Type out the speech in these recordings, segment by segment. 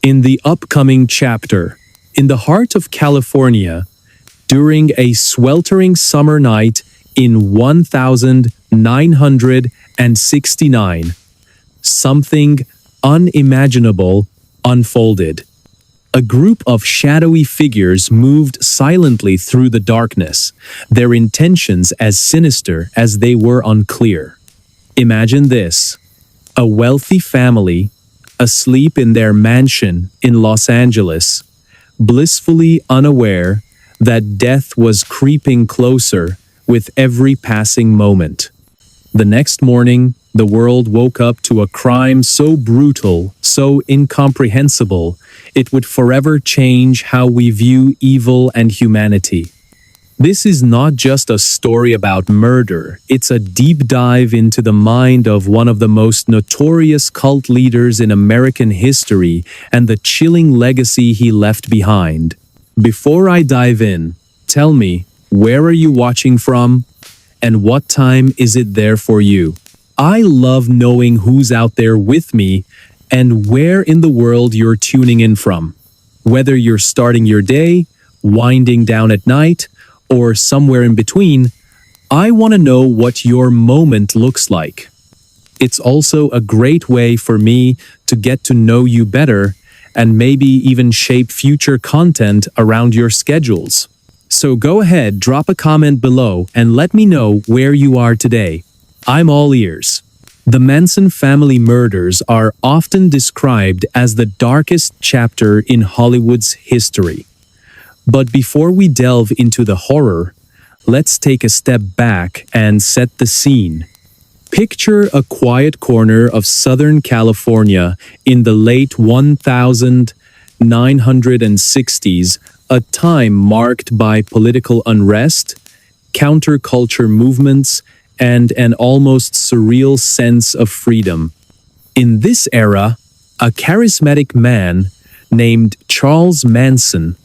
In the upcoming chapter, in the heart of California, during a sweltering summer night in 1969, something unimaginable unfolded. A group of shadowy figures moved silently through the darkness, their intentions as sinister as they were unclear. Imagine this: a wealthy family, asleep in their mansion in Los Angeles, blissfully unaware that death was creeping closer with every passing moment. The next morning, the world woke up to a crime so brutal, so incomprehensible, it would forever change how we view evil and humanity. This is not just a story about murder, it's a deep dive into the mind of one of the most notorious cult leaders in American history and the chilling legacy he left behind. Before I dive in, tell me, where are you watching from? And what time is it there for you? I love knowing who's out there with me and where in the world you're tuning in from. Whether you're starting your day, winding down at night, or somewhere in between, I want to know what your moment looks like. It's also a great way for me to get to know you better and maybe even shape future content around your schedules. So go ahead, drop a comment below and let me know where you are today. I'm all ears. The Manson family murders are often described as the darkest chapter in Hollywood's history. But before we delve into the horror, let's take a step back and set the scene. Picture a quiet corner of Southern California in the late 1960s, a time marked by political unrest, counterculture movements, and an almost surreal sense of freedom. In this era, a charismatic man named Charles Manson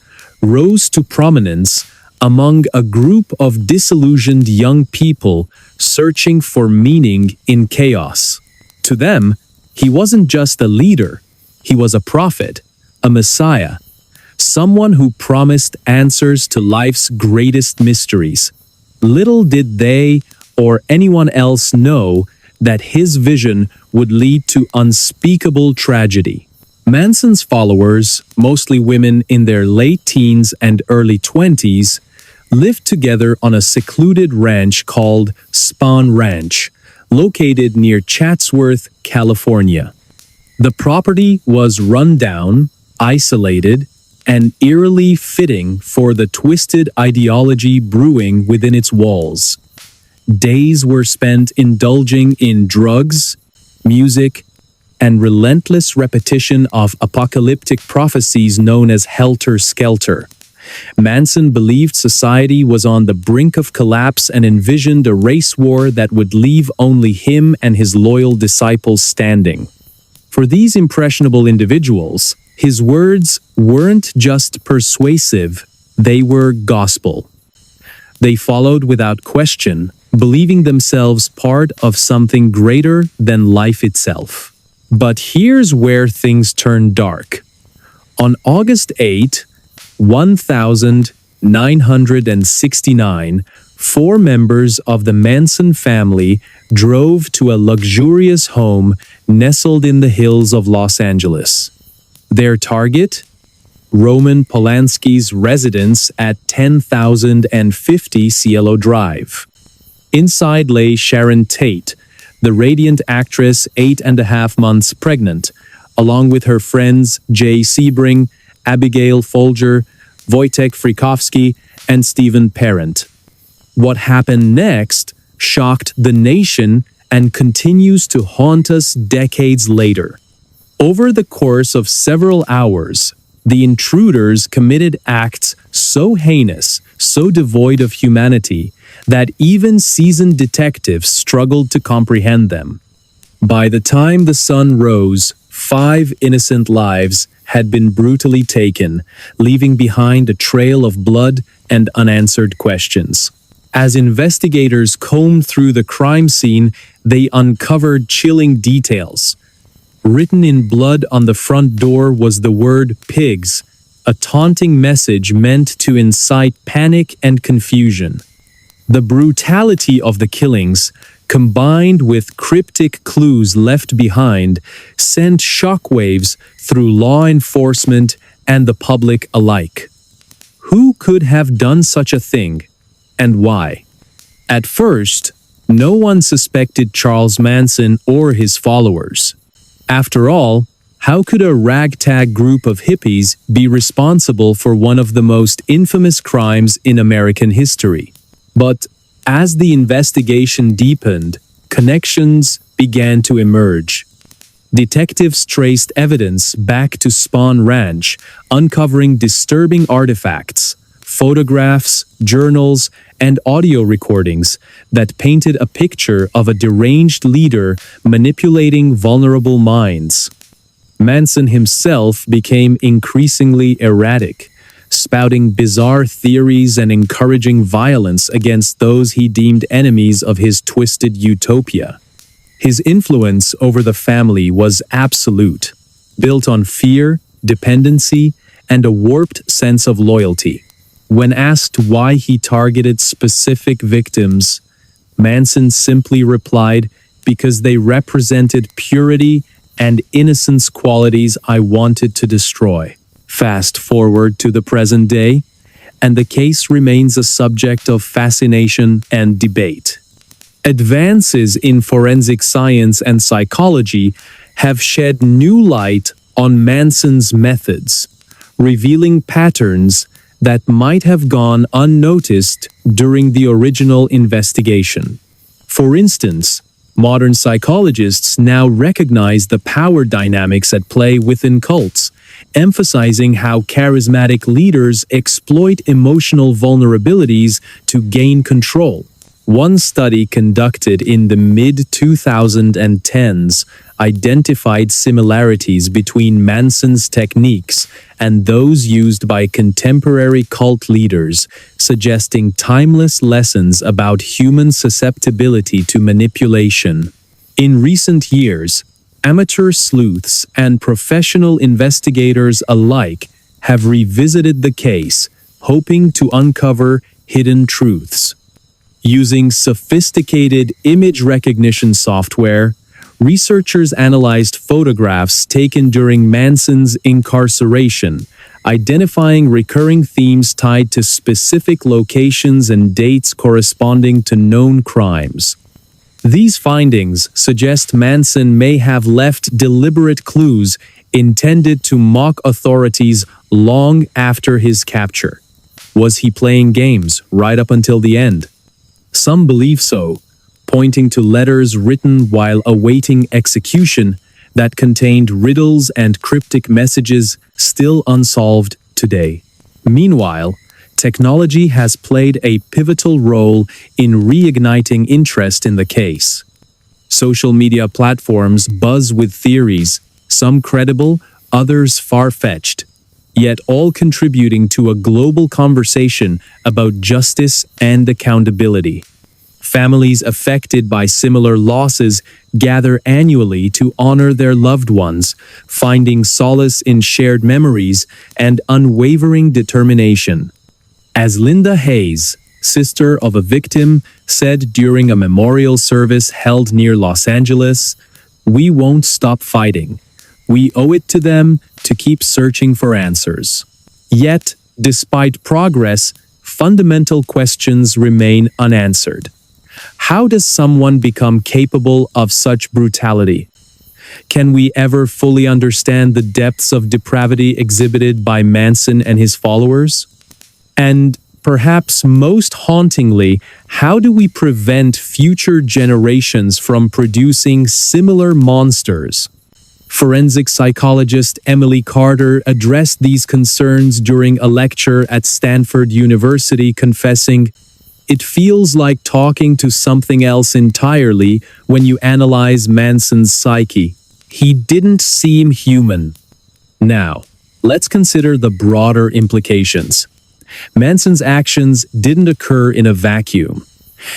rose to prominence among a group of disillusioned young people searching for meaning in chaos. To them, he wasn't just a leader, he was a prophet, a messiah, someone who promised answers to life's greatest mysteries. Little did they or anyone else know that his vision would lead to unspeakable tragedy. Manson's followers, mostly women in their late teens and early 20s, lived together on a secluded ranch called Spahn Ranch, located near Chatsworth, California. The property was run down, isolated, and eerily fitting for the twisted ideology brewing within its walls. Days were spent indulging in drugs, music, and relentless repetition of apocalyptic prophecies known as Helter Skelter. Manson believed society was on the brink of collapse and envisioned a race war that would leave only him and his loyal disciples standing. For these impressionable individuals, his words weren't just persuasive, they were gospel. They followed without question, believing themselves part of something greater than life itself. But here's where things turn dark. On August 8, 1969, 4 members of the Manson family drove to a luxurious home nestled in the hills of Los Angeles. Their target? Roman Polanski's residence at 10,050 Cielo Drive. Inside lay Sharon Tate, the radiant actress 8.5 months pregnant, along with her friends Jay Sebring, Abigail Folger, Wojtek Frykowski, and Stephen Parent. What happened next shocked the nation and continues to haunt us decades later. Over the course of several hours, the intruders committed acts so heinous, so devoid of humanity, that even seasoned detectives struggled to comprehend them. By the time the sun rose, 5 innocent lives had been brutally taken, leaving behind a trail of blood and unanswered questions. As investigators combed through the crime scene, they uncovered chilling details. Written in blood on the front door was the word pigs, a taunting message meant to incite panic and confusion. The brutality of the killings, combined with cryptic clues left behind, sent shockwaves through law enforcement and the public alike. Who could have done such a thing, and why? At first, no one suspected Charles Manson or his followers. After all, how could a ragtag group of hippies be responsible for one of the most infamous crimes in American history? But as the investigation deepened, connections began to emerge. Detectives traced evidence back to Spahn Ranch, uncovering disturbing artifacts, photographs, journals, and audio recordings that painted a picture of a deranged leader manipulating vulnerable minds. Manson himself became increasingly erratic, spouting bizarre theories and encouraging violence against those he deemed enemies of his twisted utopia. His influence over the family was absolute, built on fear, dependency, and a warped sense of loyalty. When asked why he targeted specific victims, Manson simply replied, "Because they represented purity and innocence, qualities I wanted to destroy." Fast forward to the present day, and the case remains a subject of fascination and debate. Advances in forensic science and psychology have shed new light on Manson's methods, revealing patterns that might have gone unnoticed during the original investigation. For instance, modern psychologists now recognize the power dynamics at play within cults, emphasizing how charismatic leaders exploit emotional vulnerabilities to gain control. One study conducted in the mid-2010s identified similarities between Manson's techniques and those used by contemporary cult leaders, suggesting timeless lessons about human susceptibility to manipulation. In recent years, amateur sleuths and professional investigators alike have revisited the case, hoping to uncover hidden truths. Using sophisticated image recognition software, researchers analyzed photographs taken during Manson's incarceration, identifying recurring themes tied to specific locations and dates corresponding to known crimes. These findings suggest Manson may have left deliberate clues intended to mock authorities long after his capture. Was he playing games right up until the end? Some believe so, pointing to letters written while awaiting execution that contained riddles and cryptic messages still unsolved today. Meanwhile, technology has played a pivotal role in reigniting interest in the case. Social media platforms buzz with theories, some credible, others far-fetched, yet all contributing to a global conversation about justice and accountability. Families affected by similar losses gather annually to honor their loved ones, finding solace in shared memories and unwavering determination. As Linda Hayes, sister of a victim, said during a memorial service held near Los Angeles, "We won't stop fighting. We owe it to them to keep searching for answers." Yet, despite progress, fundamental questions remain unanswered. How does someone become capable of such brutality? Can we ever fully understand the depths of depravity exhibited by Manson and his followers? And perhaps most hauntingly, how do we prevent future generations from producing similar monsters? Forensic psychologist Emily Carter addressed these concerns during a lecture at Stanford University, confessing, "It feels like talking to something else entirely when you analyze Manson's psyche. He didn't seem human." Now, let's consider the broader implications. Manson's actions didn't occur in a vacuum.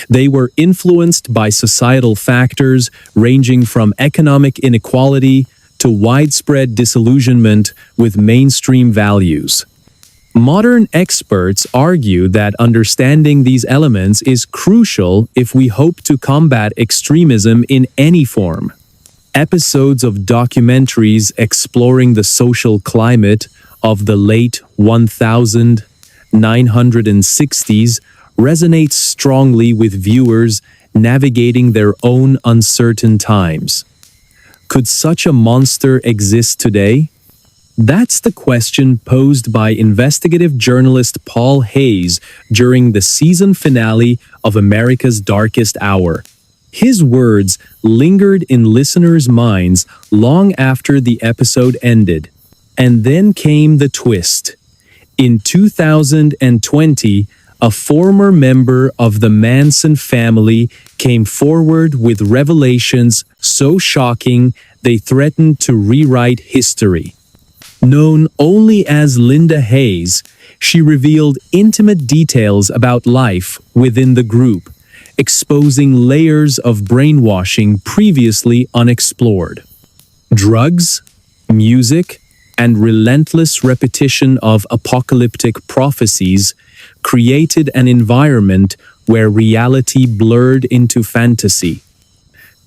They were influenced by societal factors ranging from economic inequality, to widespread disillusionment with mainstream values. Modern experts argue that understanding these elements is crucial if we hope to combat extremism in any form. Episodes of documentaries exploring the social climate of the late 1960s resonate strongly with viewers navigating their own uncertain times. Could such a monster exist today? That's the question posed by investigative journalist Paul Hayes during the season finale of America's Darkest Hour. His words lingered in listeners' minds long after the episode ended. And then came the twist. In 2020, a former member of the Manson family came forward with revelations so shocking they threatened to rewrite history. Known only as Linda Hayes, she revealed intimate details about life within the group, exposing layers of brainwashing previously unexplored. Drugs, music, and relentless repetition of apocalyptic prophecies created an environment where reality blurred into fantasy.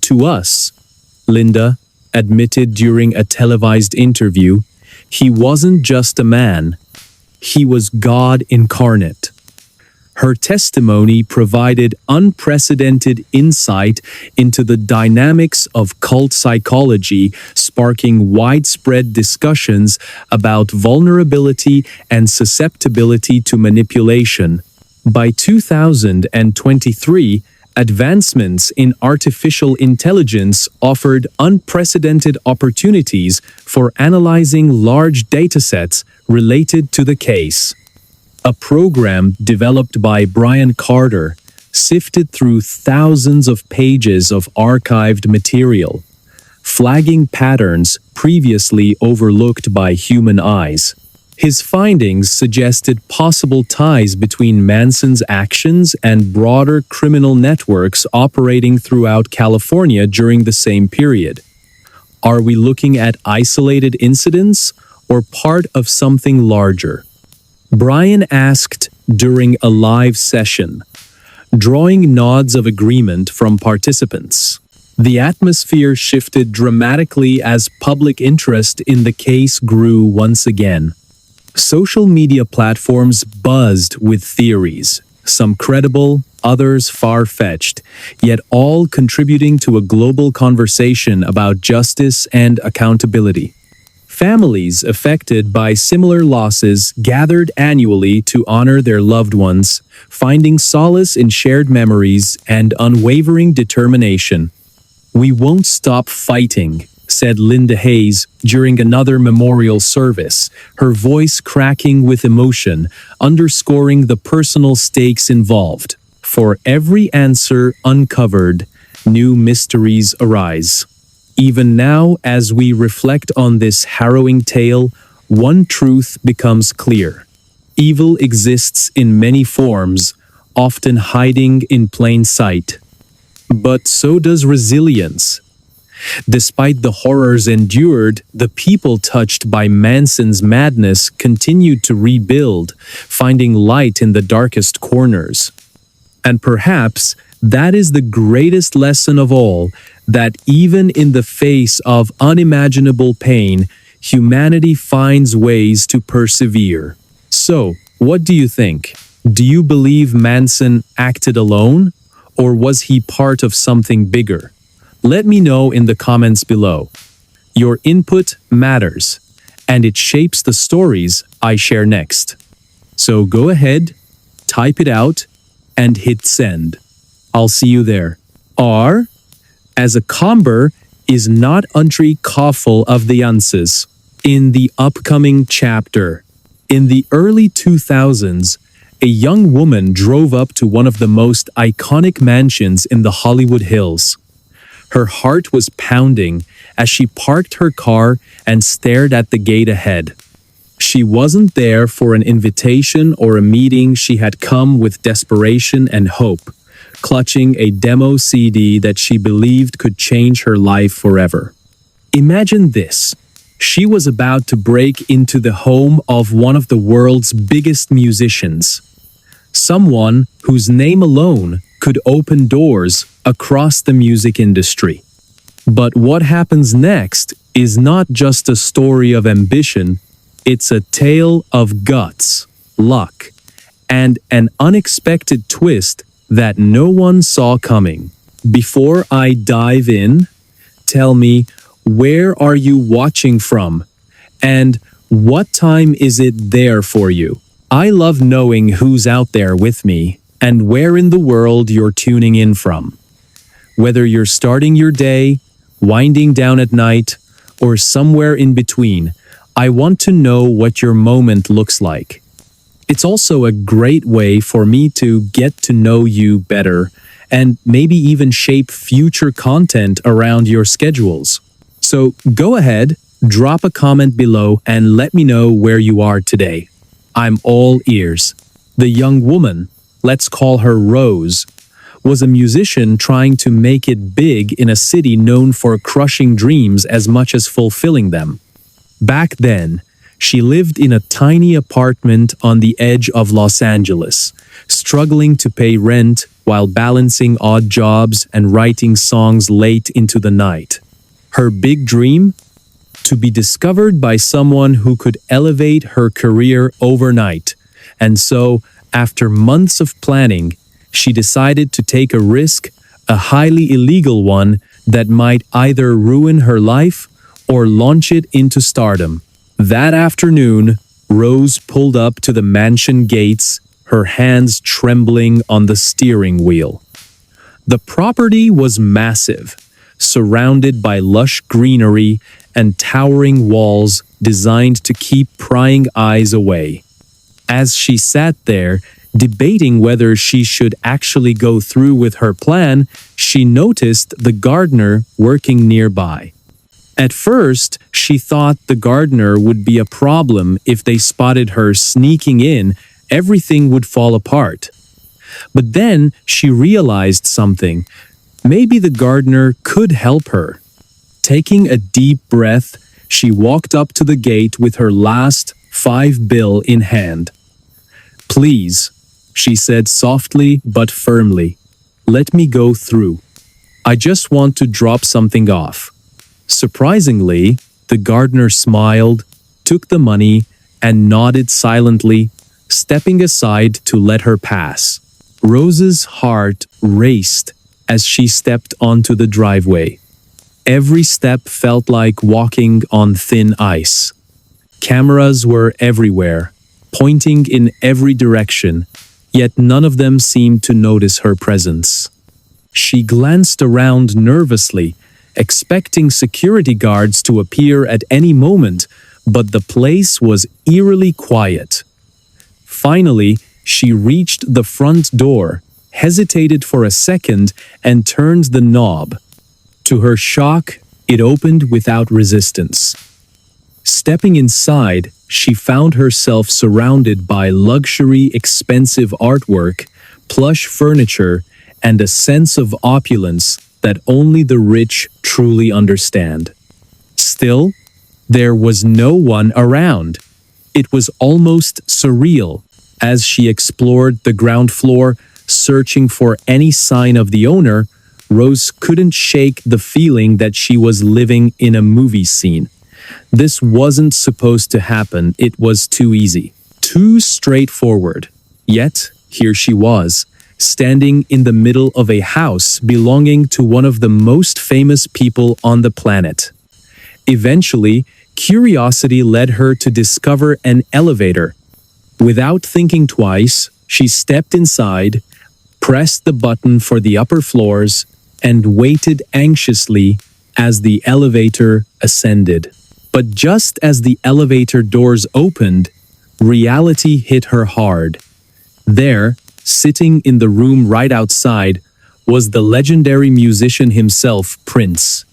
To us, Linda admitted during a televised interview, he wasn't just a man, he was God incarnate. Her testimony provided unprecedented insight into the dynamics of cult psychology, sparking widespread discussions about vulnerability and susceptibility to manipulation. By 2023, advancements in artificial intelligence offered unprecedented opportunities for analyzing large datasets related to the case. A program developed by Brian Carter sifted through thousands of pages of archived material, flagging patterns previously overlooked by human eyes. His findings suggested possible ties between Manson's actions and broader criminal networks operating throughout California during the same period. Are we looking at isolated incidents or part of something larger? Brian asked during a live session, drawing nods of agreement from participants. The atmosphere shifted dramatically as public interest in the case grew once again. Social media platforms buzzed with theories, some credible, others far-fetched, yet all contributing to a global conversation about justice and accountability. Families affected by similar losses gathered annually to honor their loved ones, finding solace in shared memories and unwavering determination. "We won't stop fighting," said Linda Hayes during another memorial service, her voice cracking with emotion, underscoring the personal stakes involved. For every answer uncovered, new mysteries arise. Even now, as we reflect on this harrowing tale, one truth becomes clear. Evil exists in many forms, often hiding in plain sight. But so does resilience. Despite the horrors endured, the people touched by Manson's madness continued to rebuild, finding light in the darkest corners. And perhaps that is the greatest lesson of all, that even in the face of unimaginable pain, humanity finds ways to persevere. So, what do you think? Do you believe Manson acted alone? Or was he part of something bigger? Let me know in the comments below. Your input matters, and it shapes the stories I share next. So go ahead, type it out, and hit send. I'll see you there. R as a comber is not untry kafel of the answers. In the upcoming chapter, in the early 2000s, a young woman drove up to one of the most iconic mansions in the Hollywood Hills. Her heart was pounding as she parked her car and stared at the gate ahead. She wasn't there for an invitation or a meeting. She had come with desperation and hope, clutching a demo CD that she believed could change her life forever. Imagine this. She was about to break into the home of one of the world's biggest musicians. Someone whose name alone could open doors across the music industry. But what happens next is not just a story of ambition, it's a tale of guts, luck, and an unexpected twist that no one saw coming. Before I dive in, tell me, where are you watching from? And what time is it there for you? I love knowing who's out there with me and where in the world you're tuning in from. Whether you're starting your day, winding down at night, or somewhere in between, I want to know what your moment looks like. It's also a great way for me to get to know you better and maybe even shape future content around your schedules. So go ahead, drop a comment below and let me know where you are today. I'm all ears. The young woman, let's call her Rose, was a musician trying to make it big in a city known for crushing dreams as much as fulfilling them. Back then, she lived in a tiny apartment on the edge of Los Angeles, struggling to pay rent while balancing odd jobs and writing songs late into the night. Her big dream? To be discovered by someone who could elevate her career overnight. And so, after months of planning, she decided to take a risk, a highly illegal one that might either ruin her life or launch it into stardom. That afternoon, Rose pulled up to the mansion gates, her hands trembling on the steering wheel. The property was massive, surrounded by lush greenery and towering walls designed to keep prying eyes away. As she sat there, debating whether she should actually go through with her plan, she noticed the gardener working nearby. At first, she thought the gardener would be a problem. If they spotted her sneaking in, everything would fall apart. But then she realized something. Maybe the gardener could help her. Taking a deep breath, she walked up to the gate with her last $5 in hand. "Please," she said softly but firmly, "let me go through. I just want to drop something off." Surprisingly, the gardener smiled, took the money, and nodded silently, stepping aside to let her pass. Rose's heart raced as she stepped onto the driveway. Every step felt like walking on thin ice. Cameras were everywhere, pointing in every direction, yet none of them seemed to notice her presence. She glanced around nervously, expecting security guards to appear at any moment, but the place was eerily quiet. Finally, she reached the front door, hesitated for a second, and turned the knob. To her shock, it opened without resistance. Stepping inside, she found herself surrounded by luxury, expensive artwork, plush furniture, and a sense of opulence that only the rich truly understand. Still, there was no one around. It was almost surreal. As she explored the ground floor, searching for any sign of the owner, Rose couldn't shake the feeling that she was living in a movie scene. This wasn't supposed to happen. It was too easy, too straightforward. Yet, here she was, standing in the middle of a house belonging to one of the most famous people on the planet. Eventually, curiosity led her to discover an elevator. Without thinking twice, she stepped inside, pressed the button for the upper floors, and waited anxiously as the elevator ascended. But just as the elevator doors opened, reality hit her hard. There, sitting in the room right outside, was the legendary musician himself, Prince.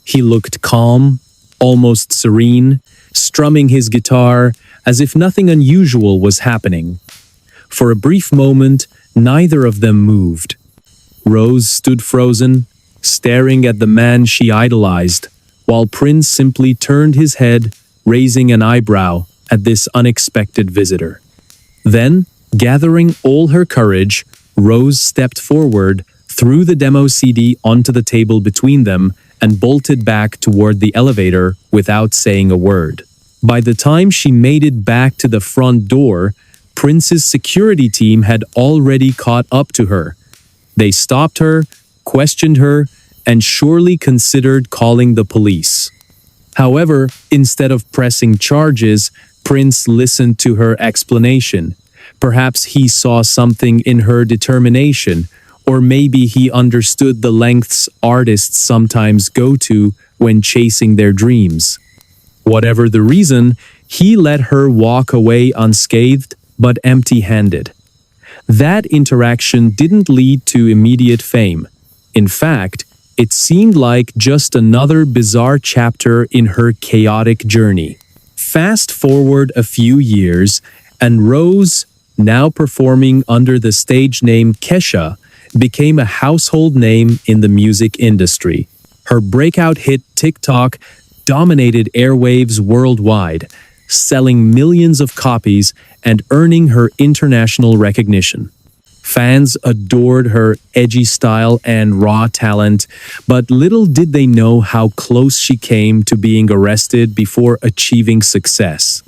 He looked calm, almost serene, strumming his guitar as if nothing unusual was happening. For a brief moment, neither of them moved. Rose stood frozen, staring at the man she idolized, while Prince simply turned his head, raising an eyebrow at this unexpected visitor. Then, gathering all her courage, Rose stepped forward, threw the demo CD onto the table between them, and bolted back toward the elevator without saying a word. By the time she made it back to the front door, Prince's security team had already caught up to her. They stopped her, questioned her, and surely considered calling the police. However, instead of pressing charges, Prince listened to her explanation. Perhaps he saw something in her determination, or maybe he understood the lengths artists sometimes go to when chasing their dreams. Whatever the reason, he let her walk away unscathed but empty-handed. That interaction didn't lead to immediate fame. In fact, it seemed like just another bizarre chapter in her chaotic journey. Fast forward a few years, and Rose, now performing under the stage name Kesha, became a household name in the music industry. Her breakout hit TikTok dominated airwaves worldwide, selling millions of copies and earning her international recognition. Fans adored her edgy style and raw talent, but little did they know how close she came to being arrested before achieving success.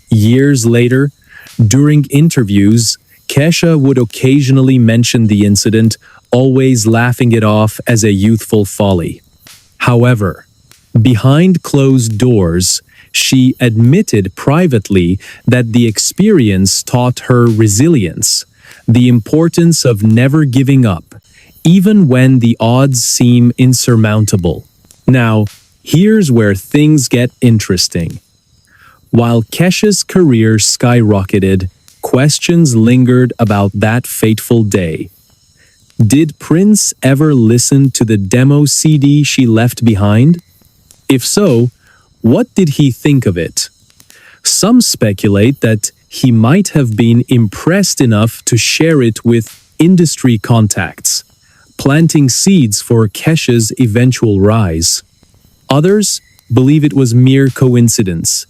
Years later, during interviews, Kesha would occasionally mention the incident, always laughing it off as a youthful folly. However, behind closed doors, she admitted privately that the experience taught her resilience, the importance of never giving up, even when the odds seem insurmountable. Now, here's where things get interesting. While Kesha's career skyrocketed, questions lingered about that fateful day. Did Prince ever listen to the demo CD she left behind? If so, what did he think of it? Some speculate that he might have been impressed enough to share it with industry contacts, planting seeds for Kesha's eventual rise. Others believe it was mere coincidence,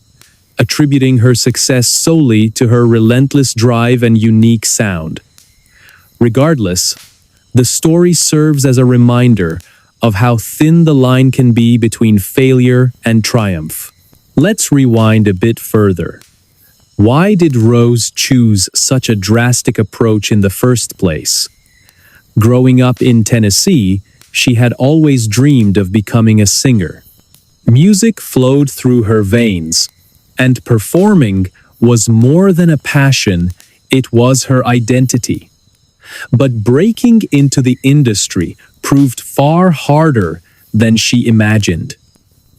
attributing her success solely to her relentless drive and unique sound. Regardless, the story serves as a reminder of how thin the line can be between failure and triumph. Let's rewind a bit further. Why did Rose choose such a drastic approach in the first place? Growing up in Tennessee, she had always dreamed of becoming a singer. Music flowed through her veins, and performing was more than a passion, it was her identity. But breaking into the industry proved far harder than she imagined.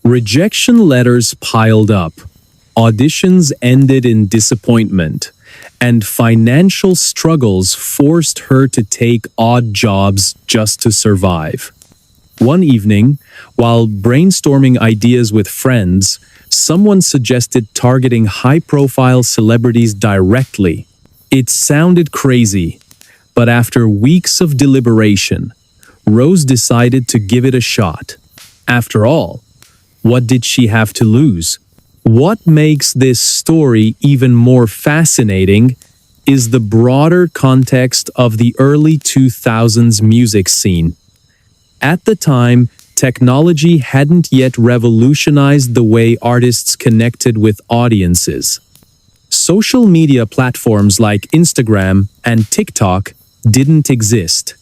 Rejection letters piled up, auditions ended in disappointment, and financial struggles forced her to take odd jobs just to survive. One evening, while brainstorming ideas with friends, someone suggested targeting high-profile celebrities directly. It sounded crazy, but after weeks of deliberation, Rose decided to give it a shot. After all, what did she have to lose? What makes this story even more fascinating is the broader context of the early 2000s music scene. At the time, technology hadn't yet revolutionized the way artists connected with audiences. Social media platforms like Instagram and TikTok didn't exist,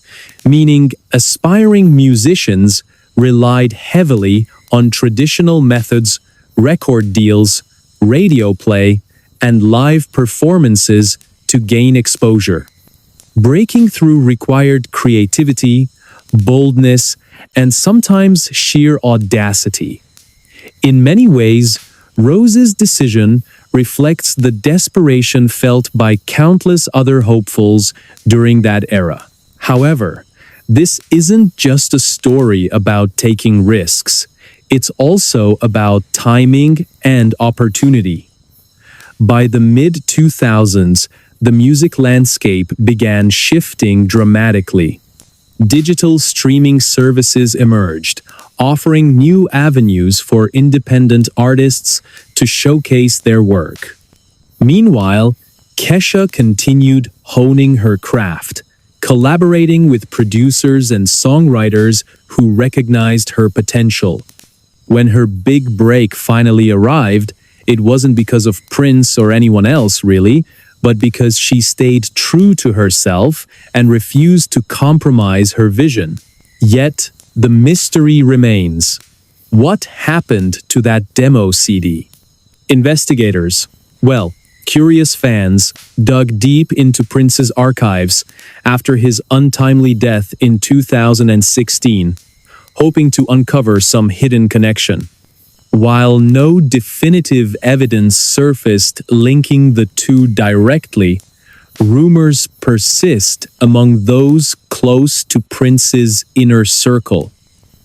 meaning aspiring musicians relied heavily on traditional methods, record deals, radio play, and live performances to gain exposure. Breaking through required creativity, boldness, and sometimes sheer audacity. In many ways, Rose's decision reflects the desperation felt by countless other hopefuls during that era. However, this isn't just a story about taking risks. It's also about timing and opportunity. By the mid-2000s, the music landscape began shifting dramatically. digital streaming services emerged, offering new avenues for independent artists to showcase their work. Meanwhile, Kesha continued honing her craft, collaborating with producers and songwriters who recognized her potential. When her big break finally arrived, it wasn't because of Prince or anyone else, really, but because she stayed true to herself and refused to compromise her vision. Yet, the mystery remains. What happened to that demo CD? Investigators, curious fans, dug deep into Prince's archives after his untimely death in 2016, hoping to uncover some hidden connection. While no definitive evidence surfaced linking the two directly, rumors persist among those close to Prince's inner circle.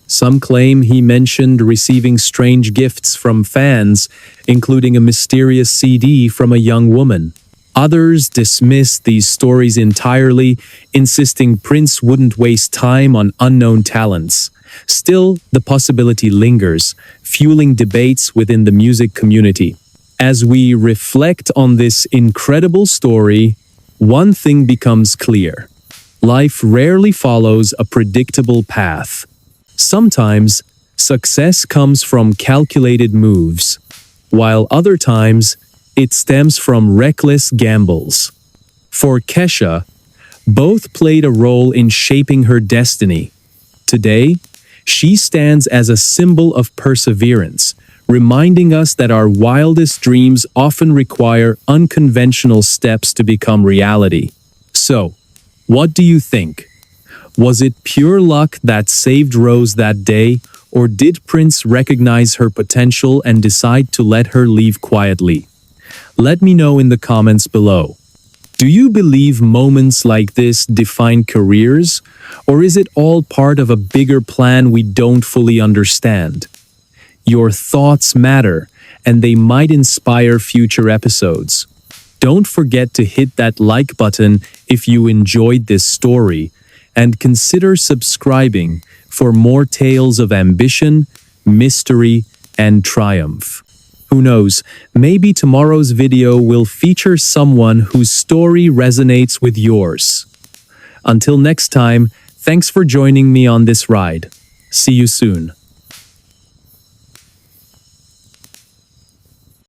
Some claim he mentioned receiving strange gifts from fans, including a mysterious CD from a young woman. Others dismiss these stories entirely, insisting Prince wouldn't waste time on unknown talents. Still, the possibility lingers, fueling debates within the music community. As we reflect on this incredible story, one thing becomes clear. Life rarely follows a predictable path. Sometimes, success comes from calculated moves, while other times, it stems from reckless gambles. For Kesha, both played a role in shaping her destiny. Today, she stands as a symbol of perseverance, reminding us that our wildest dreams often require unconventional steps to become reality. So, what do you think? Was it pure luck that saved Rose that day, or did Prince recognize her potential and decide to let her leave quietly? Let me know in the comments below. Do you believe moments like this define careers, or is it all part of a bigger plan we don't fully understand? Your thoughts matter, and they might inspire future episodes. Don't forget to hit that like button if you enjoyed this story, and consider subscribing for more tales of ambition, mystery, and triumph. Who knows, maybe tomorrow's video will feature someone whose story resonates with yours. Until next time, thanks for joining me on this ride. See you soon.